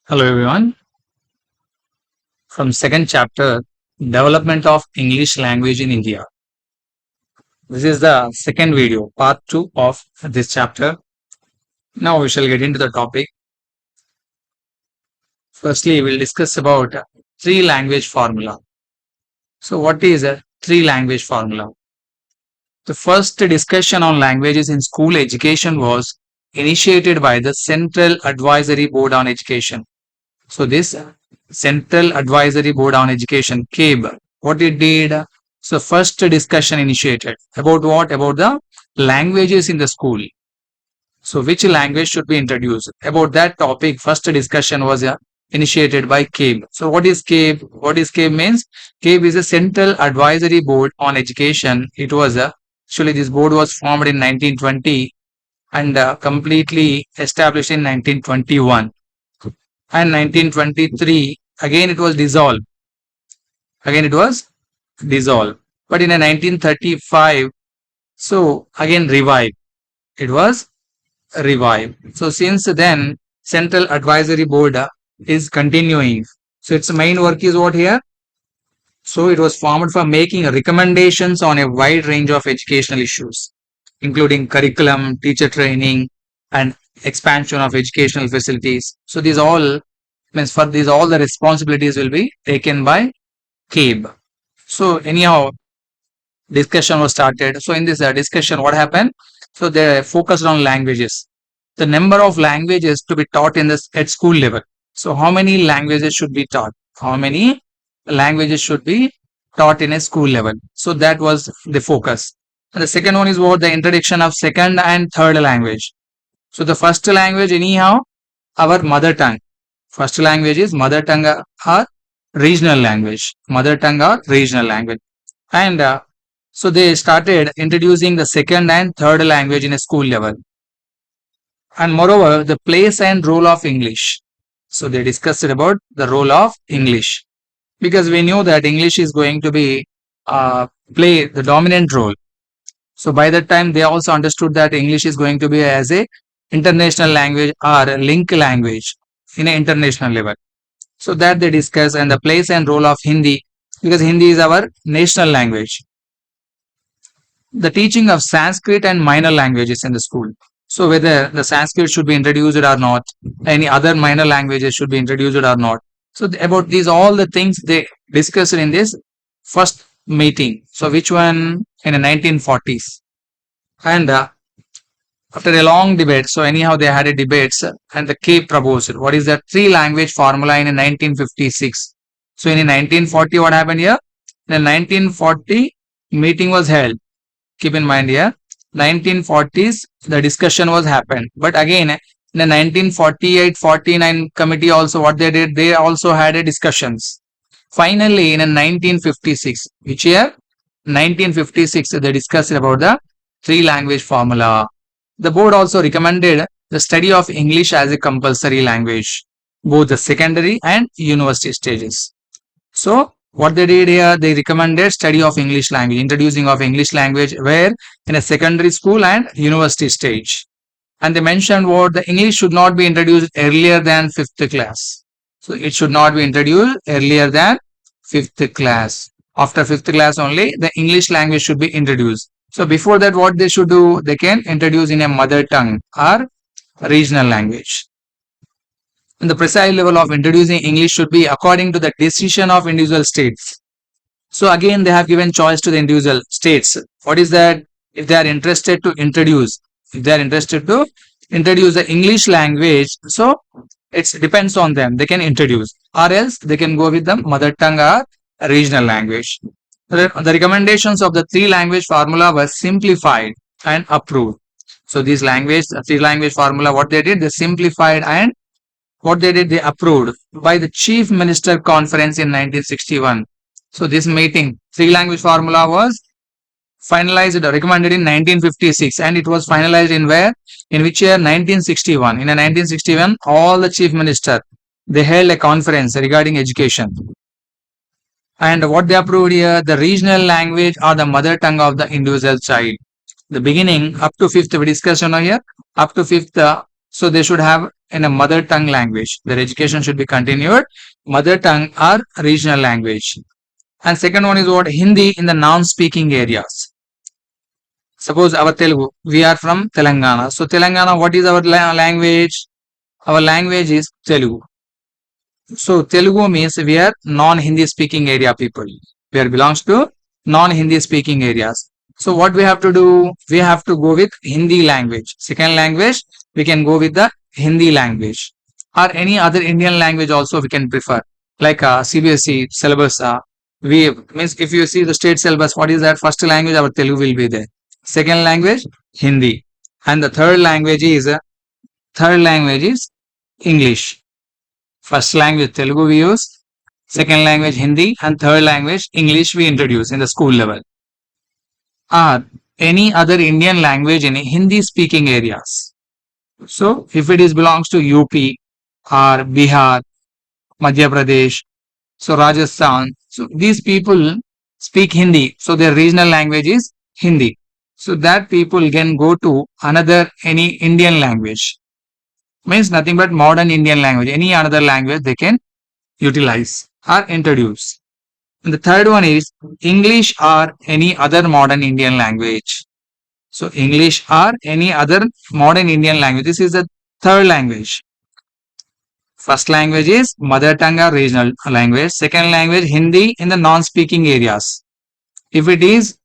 Hello everyone. From second chapter, Development of English Language in India. This is the second video, part 2 of this chapter. Now we shall get into the topic. Firstly, we'll discuss about three language formula. So what is a three language formula? The first discussion on languages in school education was initiated by the Central Advisory Board on Education. So this Central Advisory Board on Education, CABE, what it did? So first discussion initiated about what? About the languages in the school. So which language should be introduced? About that topic, first discussion was initiated by CABE. So what is CABE? What is CABE means? CABE is a Central Advisory Board on Education. It was actually this board was formed in 1920 and completely established in 1921. And 1923 again it was dissolved. But in a 1935, so again revived. It was revived. So since then, Central Advisory Board is continuing. So its main work is what here? So it was formed for making recommendations on a wide range of educational issues, including curriculum, teacher training, and expansion of educational facilities. So these all means for these all the responsibilities will be taken by CABE. So anyhow, discussion was started. So in this discussion, what happened? So they focused on languages. The number of languages to be taught in this at school level. So how many languages should be taught? How many languages should be taught in a school level? So that was the focus. And the second one is what? The introduction of second and third language. So the first language anyhow, our mother tongue. First language is mother tongue or regional language. Mother tongue or regional language. And so they started introducing the second and third language in a school level. And moreover, the place and role of English. So they discussed about the role of English. Because we knew that English is going to be play the dominant role. So by that time, they also understood that English is going to be as a international language or a link language in an international level. So that they discuss, and the place and role of Hindi, because Hindi is our national language. The teaching of Sanskrit and minor languages in the school. So whether the Sanskrit should be introduced or not, any other minor languages should be introduced or not. So about these all the things they discussed in this first meeting. So which one? In the 1940s. And after a long debate, so anyhow they had a debates, and the CABE proposed what is the three language formula in 1956. So in 1940, what happened here? In 1940 meeting was held. Keep in mind here, 1940s the discussion was happened. But again in the 1948-49 committee also what they did, they also had a discussions. Finally in 1956, which year? 1956, they discussed about the three language formula. The board also recommended the study of English as a compulsory language, both the secondary and university stages. So what they did here, they recommended study of English language, introducing of English language where in a secondary school and university stage. And they mentioned what the English should not be introduced earlier than 5th class. So it should not be introduced earlier than 5th class. After 5th class only, the English language should be introduced. So before that, what they should do, they can introduce in a mother tongue or regional language. And the precise level of introducing English should be according to the decision of individual states. So again, they have given choice to the individual states. What is that? If they are interested to introduce, the English language, so it depends on them. They can introduce, or else they can go with the mother tongue or regional language. The recommendations of the three language formula were simplified and approved. So these three language formula, what they did, they simplified, and what they did, they approved by the Chief Minister Conference in 1961. So this meeting, three language formula was finalized, recommended in 1956, and it was finalized in where? In which year? 1961. In 1961, all the chief minister, they held a conference regarding education. And what they approved here, the regional language or the mother tongue of the individual child. The beginning up to 5th we discussed here, up to 5th, so they should have in a mother tongue language. Their education should be continued, mother tongue or regional language. And second one is what? Hindi in the non-speaking areas. Suppose our Telugu, we are from Telangana. So Telangana, what is our language? Our language is Telugu. So Telugu means we are non-Hindi speaking area people. We are belongs to non-Hindi speaking areas. So what we have to do? We have to go with Hindi language. Second language, we can go with the Hindi language or any other Indian language also we can prefer. Like CBSE syllabus. We means if you see the state syllabus, what is that? First language, our Telugu will be there. Second language, Hindi, and the third language is English. First language Telugu we use, second language Hindi, and third language English we introduce in the school level. Or any other Indian language in Hindi speaking areas. So if it is belongs to UP or Bihar, Madhya Pradesh, so Rajasthan, so these people speak Hindi, so their regional language is Hindi. So that people can go to another any Indian language. Means nothing but modern Indian language. Any another language they can utilize or introduce. And the third one is English or any other modern Indian language. So English or any other modern Indian language. This is the third language. First language is mother tongue or regional language. Second language Hindi in the non-speaking areas. If it is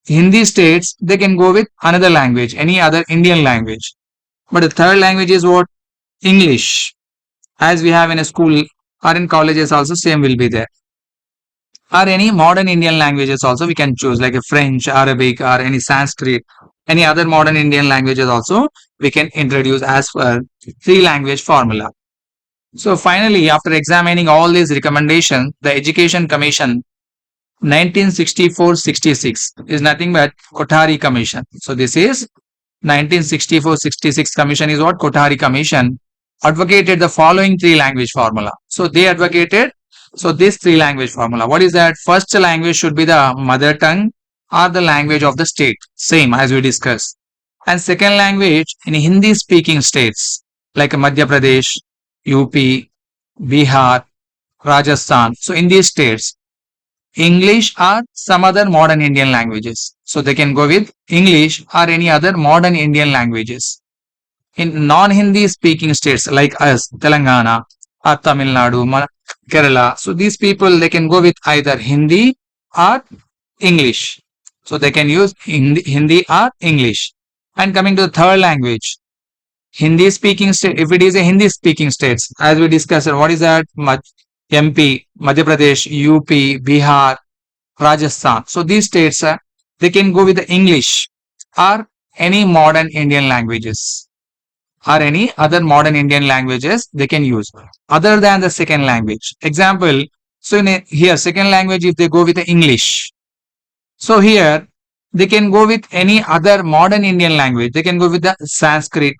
Hindi states, they can go with another language, any other Indian language. But the third language is what? English. As we have in a school or in colleges also, same will be there. Or any modern Indian languages also we can choose, like a French, Arabic, or any Sanskrit. Any other modern Indian languages also we can introduce as per three language formula. So finally, after examining all these recommendations, the Education Commission 1964-66 is nothing but Kothari Commission. So this is 1964-66 Commission is what? Kothari Commission advocated the following three language formula. So they advocated this three language formula. What is that? First language should be the mother tongue or the language of the state, same as we discussed. And second language in Hindi speaking states like Madhya Pradesh, UP, Bihar, Rajasthan. So in these states, English or some other modern Indian languages. So they can go with English or any other modern Indian languages. In non-Hindi speaking states like us, Telangana or Tamil Nadu, Kerala. So these people, they can go with either Hindi or English. So they can use Hindi or English. And coming to the third language, Hindi speaking state, if it is a Hindi speaking states, as we discussed, what is that? MP, Madhya Pradesh, UP, Bihar, Rajasthan. So these states, they can go with the English or any modern Indian languages or any other modern Indian languages they can use other than the second language. Example, so here second language, if they go with the English, so here they can go with any other modern Indian language. They can go with the Sanskrit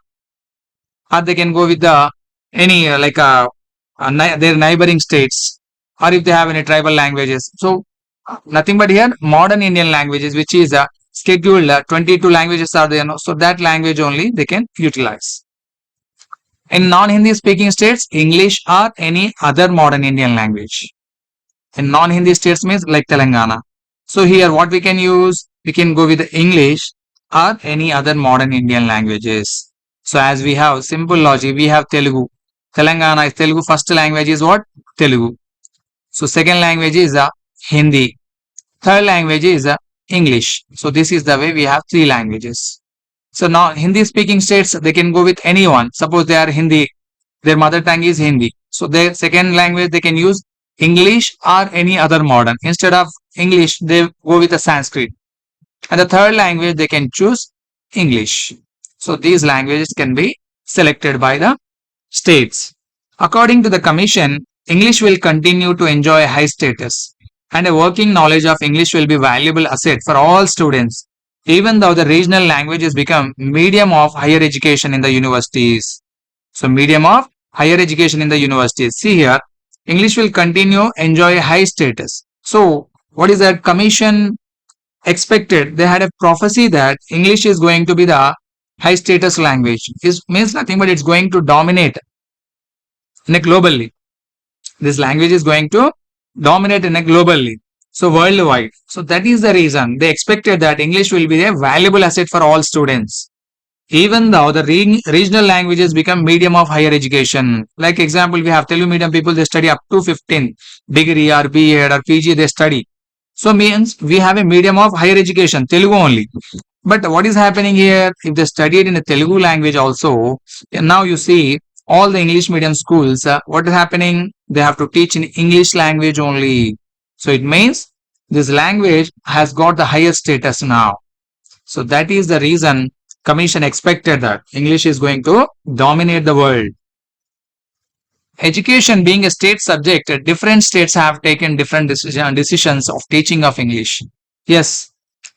or they can go with the any their neighboring states, or if they have any tribal languages. So nothing but here modern Indian languages, which is scheduled 22 languages are there. So that language only they can utilize. In non-Hindi speaking states, English or any other modern Indian language. In non-Hindi states means like Telangana. So here what we can use, we can go with English or any other modern Indian languages. So as we have simple logic, we have Telugu. Telangana is Telugu. First language is what? Telugu. So second language is Hindi. Third language is English. So this is the way we have three languages. So now Hindi speaking states, they can go with anyone. Suppose they are Hindi, their mother tongue is Hindi. So their second language, they can use English or any other modern. Instead of English, they go with the Sanskrit. And the third language, they can choose English. So these languages can be selected by the states. According to the Commission, English will continue to enjoy high status, and a working knowledge of English will be valuable asset for all students, even though the regional languages become medium of higher education in the universities. So medium of higher education in the universities. See here, English will continue enjoy high status. So what is that? Commission expected, they had a prophecy that English is going to be the high status language. It means nothing but it's going to dominate in a globally. This language is going to dominate in a globally. So worldwide. So that is the reason they expected that English will be a valuable asset for all students. Even though the regional languages become medium of higher education. Like example, we have Telugu medium people, they study up to 15 degree or B.Ed or PG, they study. So means we have a medium of higher education, Telugu only. But what is happening here? If they studied in a Telugu language also, now you see all the English medium schools, what is happening? They have to teach in English language only. So it means this language has got the higher status now. So that is the reason Commission expected that English is going to dominate the world. Education being a state subject, different states have taken different decisions of teaching of English. Yes,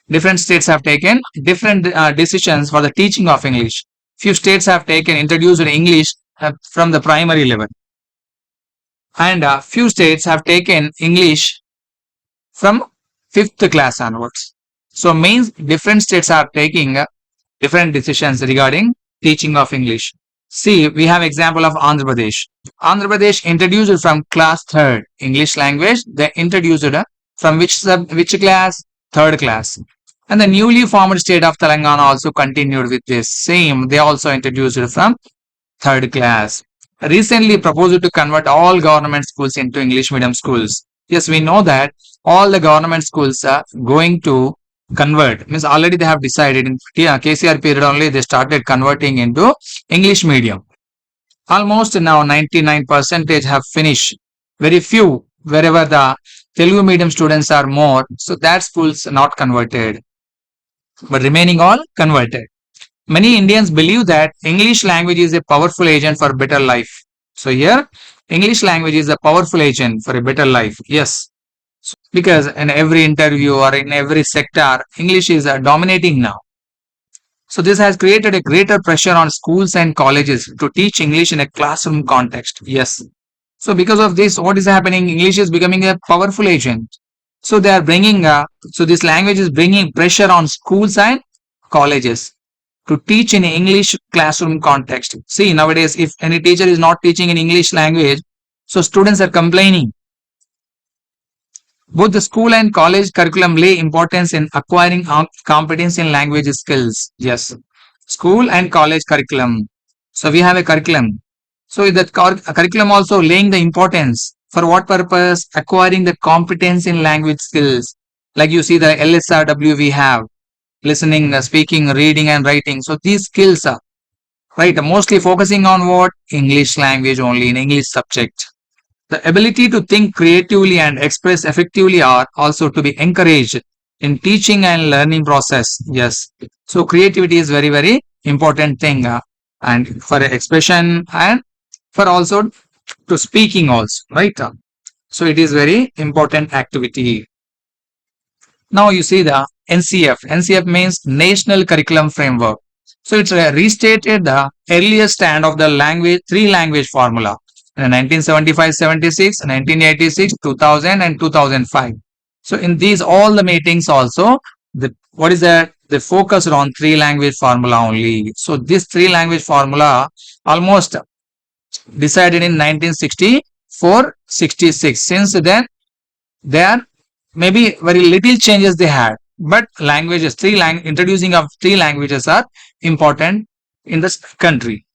different states have taken different decisions for the teaching of English. Few states have taken introduced English from the primary level, and few states have taken English from fifth class onwards. So means different states are taking different decisions regarding teaching of English. See, we have example of Andhra Pradesh. Andhra Pradesh introduced from class third English language. They introduced from which class? Third class. And the newly formed state of Telangana also continued with this same. They also introduced from third class. Recently proposed to convert all government schools into English medium schools. Yes, we know that all the government schools are going to convert. Means already they have decided in KCR period only they started converting into English medium. Almost now 99% have finished. Very few wherever the Telugu medium students are more. So that schools not converted. But remaining all converted. Many Indians believe that English language is a powerful agent for better life. So here, English language is a powerful agent for a better life. Yes, because in every interview or in every sector, English is dominating now. So this has created a greater pressure on schools and colleges to teach English in a classroom context. Yes. So because of this, what is happening? English is becoming a powerful agent. So they are bringing, so this language is bringing pressure on schools and colleges to teach in English classroom context. See, nowadays, if any teacher is not teaching in English language, so students are complaining. Both the school and college curriculum lay importance in acquiring competence in language skills. Yes, school and college curriculum. So we have a curriculum. So that curriculum also laying the importance for what purpose? Acquiring the competence in language skills. Like you see the LSRW we have listening, speaking, reading, and writing. So these skills are right mostly focusing on what English language only in English subject. The ability to think creatively and express effectively are also to be encouraged in teaching and learning process. Yes, so creativity is very important thing, and for expression and for also to speaking also, right? So it is very important activity. Now you see the NCF. NCF means National Curriculum Framework. So it's restated the earlier stand of the language, three language formula in 1975-76, 1986, 2000 and 2005. So in these all the meetings also, what is that? They focused on three language formula only. So this three language formula almost decided in 1964-66. Since then, there maybe very little changes they had, but languages, introducing of three languages are important in this country.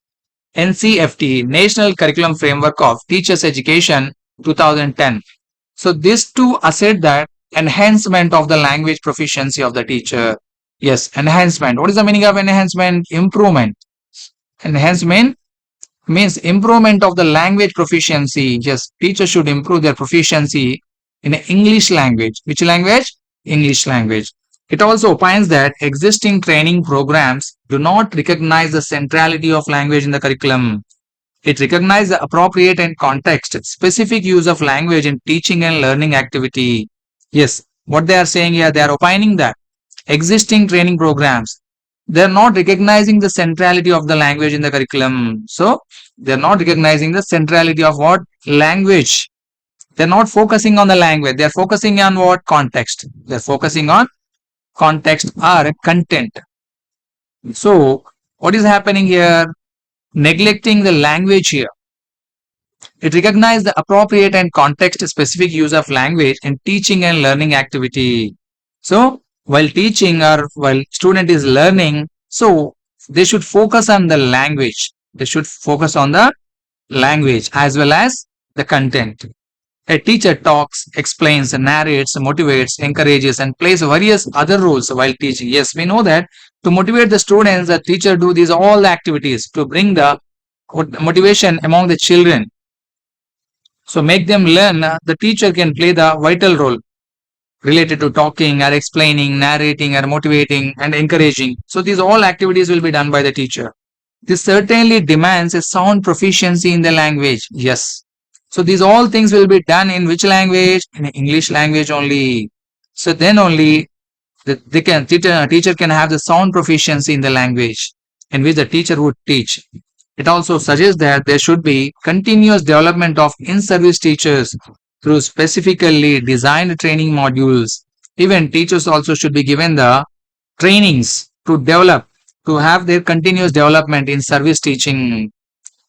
NCFTE, National Curriculum Framework of Teachers Education, 2010. So this too assert that enhancement of the language proficiency of the teacher. Yes, enhancement. What is the meaning of enhancement? Improvement. Enhancement means improvement of the language proficiency. Yes, teachers should improve their proficiency in English language. Which language? English language. It also opines that existing training programs do not recognize the centrality of language in the curriculum. It recognizes the appropriate and context specific use of language in teaching and learning activity. Yes, what they are saying here, they are opining that existing training programs, they are not recognizing the centrality of the language in the curriculum. So they are not recognizing the centrality of what? Language. They're not focusing on the language. They're focusing on what? Context. They're focusing on context or content. So what is happening here? Neglecting the language here. It recognizes the appropriate and context-specific use of language in teaching and learning activity. So, while teaching or while student is learning, so they should focus on the language. They should focus on the language as well as the content. A teacher talks, explains, narrates, motivates, encourages, and plays various other roles while teaching. Yes, we know that to motivate the students, the teacher do these all the activities to bring the motivation among the children. So make them learn. The teacher can play the vital role related to talking or explaining, narrating or motivating and encouraging. So these all activities will be done by the teacher. This certainly demands a sound proficiency in the language. Yes. So these all things will be done in which language? In English language only. So then only teacher can have the sound proficiency in the language in which the teacher would teach. It also suggests that there should be continuous development of in-service teachers through specifically designed training modules. Even teachers also should be given the trainings to develop, to have their continuous development in service teaching.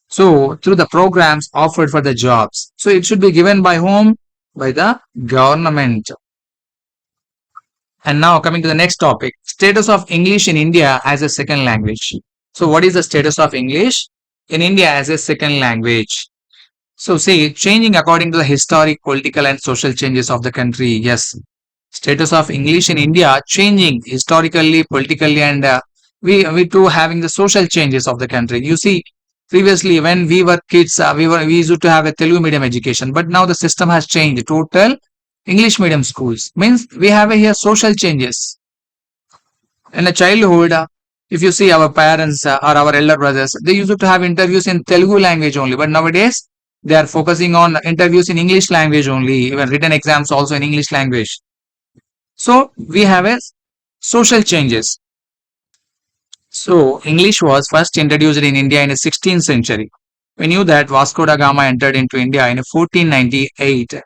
So, through the programs offered for the jobs. So, it should be given by whom? By the government. And now coming to the next topic, status of English in India as a second language. So, what is the status of English in India as a second language? So, see, changing according to the historic, political, and social changes of the country. Yes, status of English in India changing historically, politically, and we too having the social changes of the country. You see, previously when we were kids, we used to have a Telugu medium education, but now the system has changed. Total English medium schools means we have here social changes. In a childhood, if you see our parents or our elder brothers, they used to have interviews in Telugu language only, but nowadays they are focusing on interviews in English language only, even written exams also in English language. So we have a social changes. So English was first introduced in India in the 16th century. We knew that Vasco da Gama entered into India in 1498,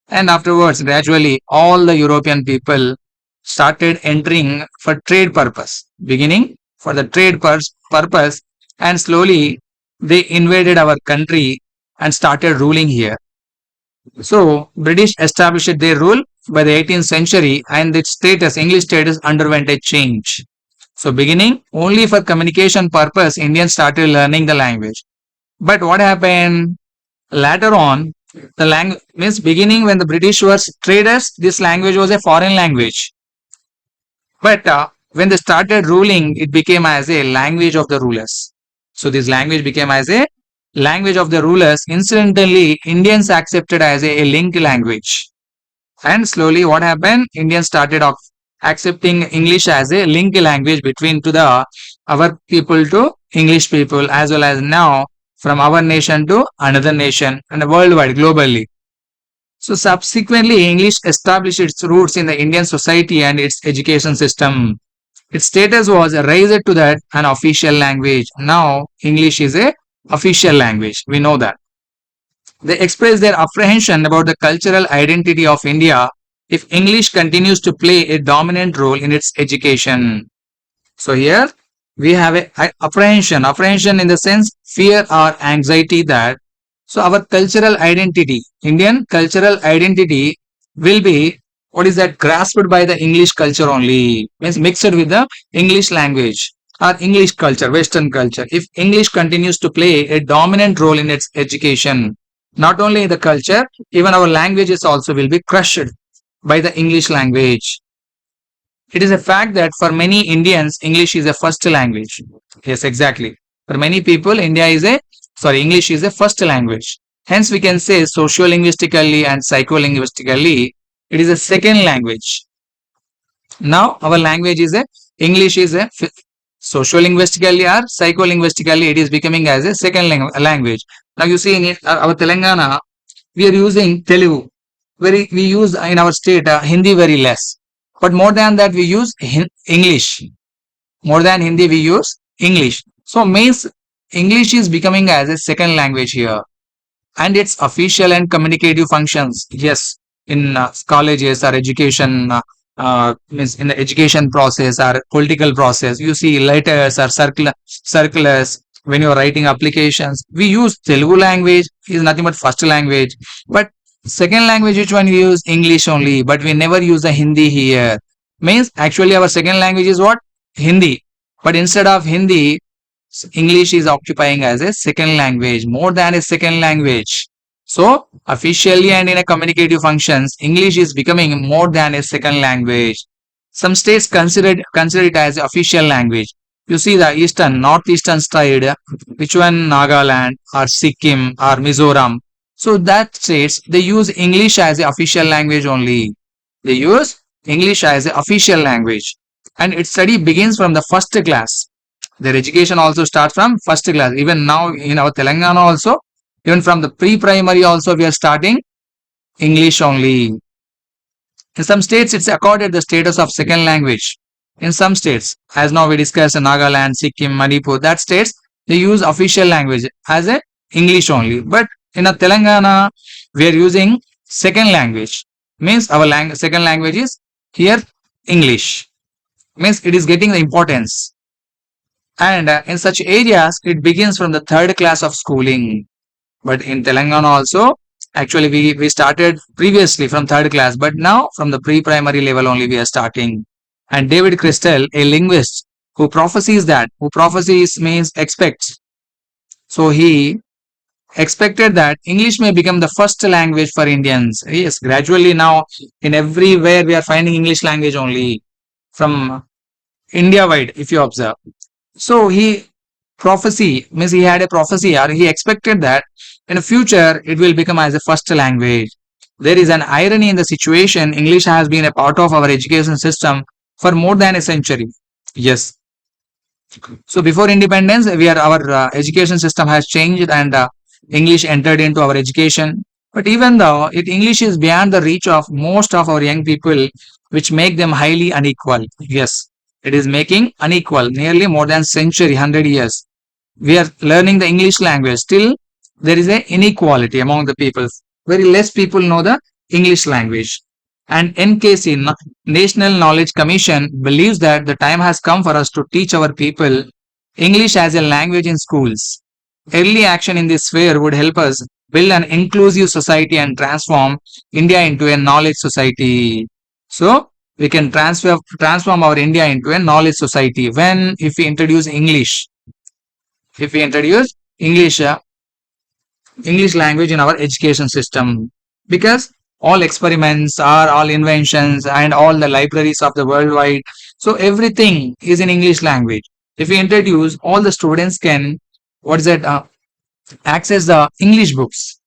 and afterwards gradually all the European people started entering for trade purpose, beginning for the trade purpose, and slowly they invaded our country and started ruling here. So British established their rule by the 18th century, and its status, English status, underwent a change. So beginning only for communication purpose, Indians started learning the language. But what happened later on? The language means beginning when the British were traders, this language was a foreign language. But when they started ruling, it became as a language of the rulers. So this language became as a language of the rulers. Incidentally, Indians accepted as a linked language. And slowly what happened? Indians started accepting English as a linked language between to the our people to English people, as well as now from our nation to another nation and worldwide, globally. So subsequently, English established its roots in the Indian society and its education system. Its status was raised to that an official language. Now English is a official language. We know that. They express their apprehension about the cultural identity of India if English continues to play a dominant role in its education. So here we have a apprehension in the sense fear or anxiety that so our cultural identity, Indian cultural identity will be what is that grasped by the English culture only, means mixed with the English language or English culture, Western culture. If English continues to play a dominant role in its education, not only the culture, even our languages also will be crushed by the English language. It is a fact that for many Indians, English is a first language. Yes, exactly. For many people, English is a first language. Hence, we can say socio-linguistically and psycho-linguistically, it is a second language. Now, our language is English is a socio-linguistically or psycho-linguistically, it is becoming as a second language. Now, you see in our Telangana, we are using Telugu. We use in our state Hindi very less. But more than that, we use English. More than Hindi, we use English. So means English is becoming as a second language here. And its official and communicative functions. Yes, in colleges or education, means in the education process or political process, you see letters or circulars when you are writing applications, we use Telugu language is nothing but first language. But second language, which one we use? English only. But we never use the Hindi here. Means actually our second language is what? Hindi. But instead of Hindi, English is occupying as a second language, more than a second language. So officially and in a communicative functions, English is becoming more than a second language. Some states consider it as official language. You see the eastern, northeastern side, which one? Nagaland or Sikkim or Mizoram. So that states they use English as the official language only. They use English as the official language, and its study begins from the first class. Their education also starts from first class. Even now in our Telangana also, even from the pre-primary also we are starting English only. In some states, it's accorded the status of second language. In some states, as now we discussed Nagaland, Sikkim, Manipur, that states they use official language as a English only. But in a Telangana, we are using second language. Means our second language is here English. Means it is getting the importance. And in such areas, it begins from the third class of schooling. But in Telangana also, actually we started previously from third class, but now from the pre-primary level only we are starting. And David Crystal, a linguist who prophesies means expects. So he expected that English may become the first language for Indians. Yes, gradually now in everywhere we are finding English language only from India wide, if you observe. So he prophecy means he had a prophecy, or he expected that in the future it will become as a first language. There is an irony in the situation. English has been a part of our education system for more than a century. Yes. So before independence, our education system has changed, and English entered into our education. But even though English is beyond the reach of most of our young people, which make them highly unequal. Yes, it is making unequal nearly more than century, 100 years. We are learning the English language. Still, there is a inequality among the people. Very less people know the English language. And NKC, National Knowledge Commission, believes that the time has come for us to teach our people English as a language in schools. Early action in this sphere would help us build an inclusive society and transform India into a knowledge society. So, we can transform our India into a knowledge society when if we introduce English. If we introduce English, English language in our education system, because all experiments are all inventions and all the libraries of the worldwide, so everything is in English language. If we introduce, all the students can what is that access the English books.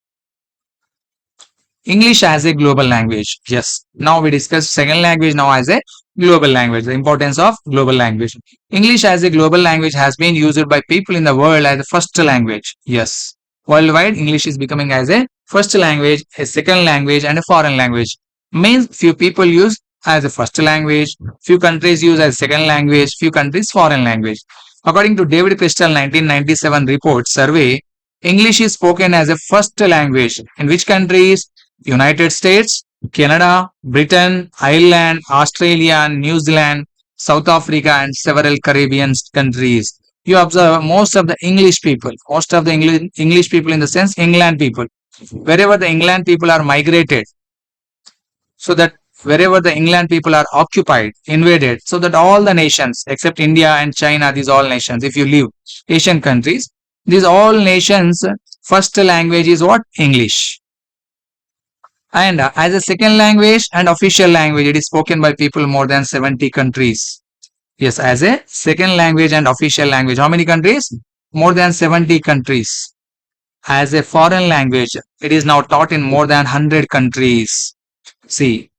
English as a global language. Yes. Now we discuss second language now as a global language. The importance of global language. English as a global language has been used by people in the world as the first language. Yes. Worldwide, English is becoming as a first language, a second language, and a foreign language. Means few people use as a first language, few countries use as second language, few countries foreign language. According to David Crystal 1997 report survey, English is spoken as a first language in which countries? United States, Canada, Britain, Ireland, Australia, New Zealand, South Africa, and several Caribbean countries. You observe most of the English people, English people in the sense England people, wherever the England people are migrated, so that wherever the England people are occupied, invaded, so that all the nations except India and China, these all nations, if you leave Asian countries, these all nations, first language is what? English. And as a second language and official language, it is spoken by people more than 70 countries. Yes, as a second language and official language. How many countries? More than 70 countries. As a foreign language, it is now taught in more than 100 countries. See,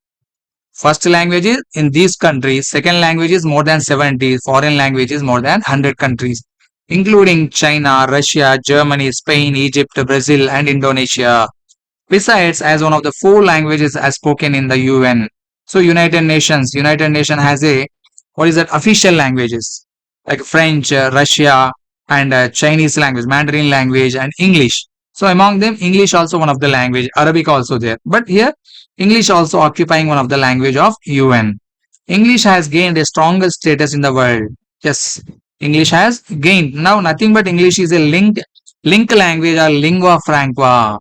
first languages in these countries, second language is more than 70, foreign languages more than 100 countries, including China, Russia, Germany, Spain, Egypt, Brazil, and Indonesia. Besides, as one of the 4 languages as spoken in the UN. So United Nations has official languages like French, Russia, and Chinese language, Mandarin language, and English. So among them, English also one of the language, Arabic also there. But here, English also occupying one of the language of UN. English has gained a stronger status in the world. Yes, English has gained. Now nothing but English is a link language or lingua franca.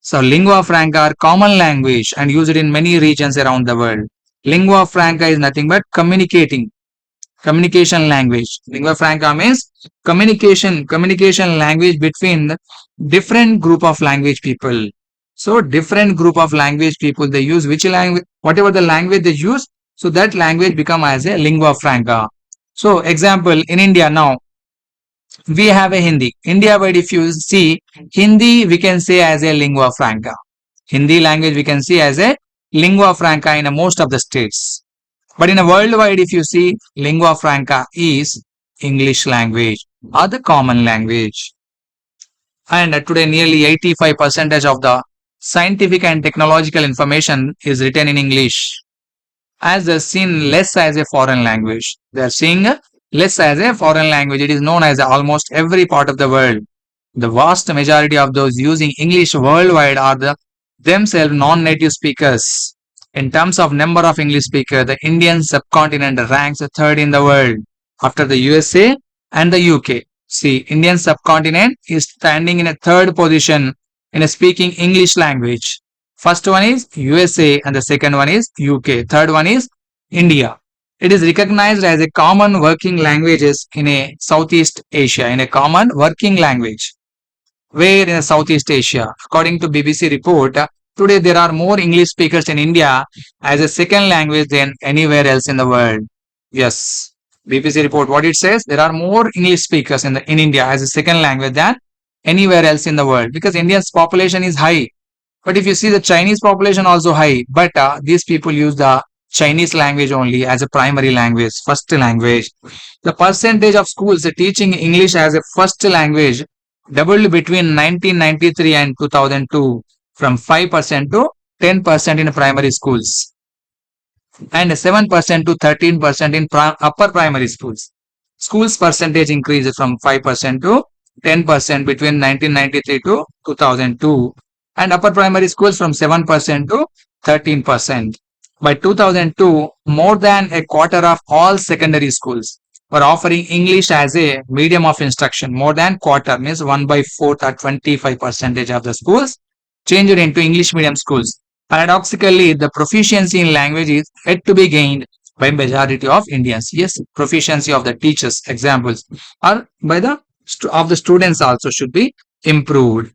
So lingua franca are common language and used in many regions around the world. Lingua franca is nothing but communication language. Lingua franca means communication language between different group of language people. So different group of language people, they use which language, whatever the language they use, so that language become as a lingua franca. So example, in India now we have a Hindi. India wide, if you see Hindi, we can say as a lingua franca. Hindi language we can see as a lingua franca in most of the states. But in a worldwide, if you see, lingua franca is English language or the common language. And today, nearly 85% of the scientific and technological information is written in English, as they're seen less as a foreign language. They're seeing less as a foreign language. It is known as almost every part of the world. The vast majority of those using English worldwide are themselves non-native speakers. In terms of number of English speakers, the Indian subcontinent ranks third in the world after the USA and the UK. See, Indian subcontinent is standing in a third position in speaking English language. First one is USA and the second one is UK. Third one is India. It is recognized as a common working languages in a Southeast Asia, in a common working language. Where in Southeast Asia, according to BBC report, today there are more English speakers in India as a second language than anywhere else in the world. Yes, BBC report, what it says, there are more English speakers in India as a second language than anywhere else in the world, because India's population is high. But if you see the Chinese population also high, but these people use the Chinese language only as a primary language, first language. The percentage of schools teaching English as a first language doubled between 1993 and 2002, from 5% to 10% in primary schools and 7% to 13% in upper primary schools. Schools percentage increased from 5% to 10% between 1993 to 2002, and upper primary schools from 7% to 13%. By 2002, more than a quarter of all secondary schools were offering English as a medium of instruction. More than quarter means 1 by 4th or 25% of the schools changed into English medium schools. Paradoxically, the proficiency in language is yet to be gained by majority of Indians. Yes, proficiency of the teachers, examples, or by the of the students also should be improved.